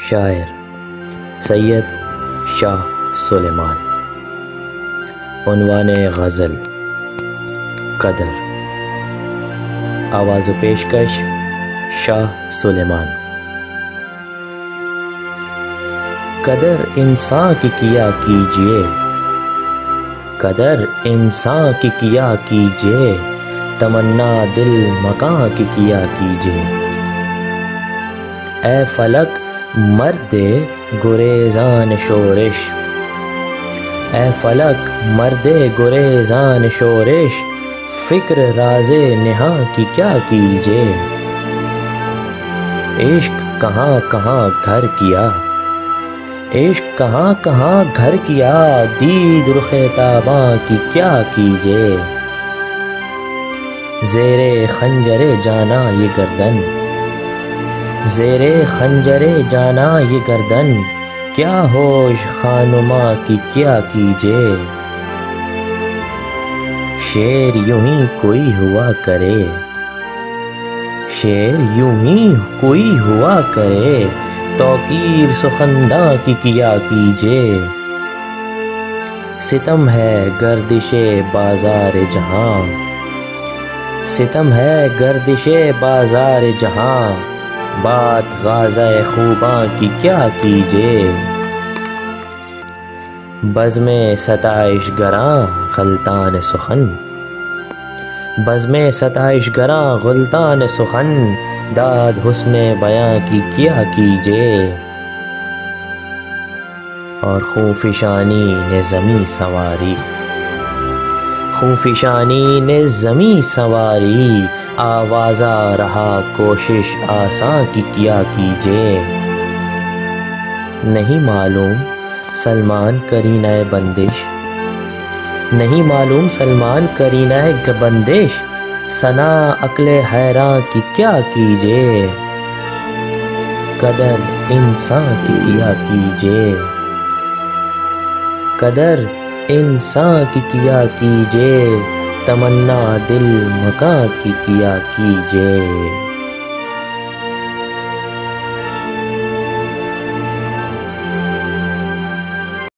شاعر سید شاہ سلیمان۔ عنوان غزل قدر۔ آواز و پیشکش شاہ سلیمان۔ قدر انسان کی کیا کیجئے، قدر انسان کی کیا کیجئے، تمنا دل مکاں کی کیا کیجئے۔ اے فلک مرد گریزان شورش، اے فلک مرد گریزان شورش، فکر راز نہاں کی کیا کیجئے۔ عشق کہاں کہاں گھر کیا، عشق کہاں کہاں گھر کیا، دید رخ تاباں کی کیا کیجئے۔ زیر خنجر جانا یہ گردن، زیر خنجر جانا یہ گردن، کیا ہوش خانماں کی کیا کیجئے۔ شعر یوں ہی کوئی ہوا کرے، شعر یوں ہی کوئی ہوا کرے، توقیر سخنداں کی کیا کیجئے۔ ستم ہے گردش بازار جہاں، ستم ہے گردش بازار جہاں، بات غازہ خوباں کی کیا کیجئے۔ بزم ستائش گراں غلطان سخن، بزم ستائش گراں غلطان سخن، داد حسن بیاں کی کیا کیجئے۔ اور خوں فشانی نے زمیں سنواری، خوں فشانی نے زمیں سنواری، آوازہ رہا کوشش آساں کی کیا کیجئے۔ نہیں معلوم سلمان کرینہ بندش، نہیں معلوم سلمان کرینہ بندش، ثنا عقل حیراں کی کیا کیجئے۔ قدر انسان کی کیا کیجئے، قدر انسان کی کیا کیجئے، تمنا دل مکاں کی کیا کیجئے۔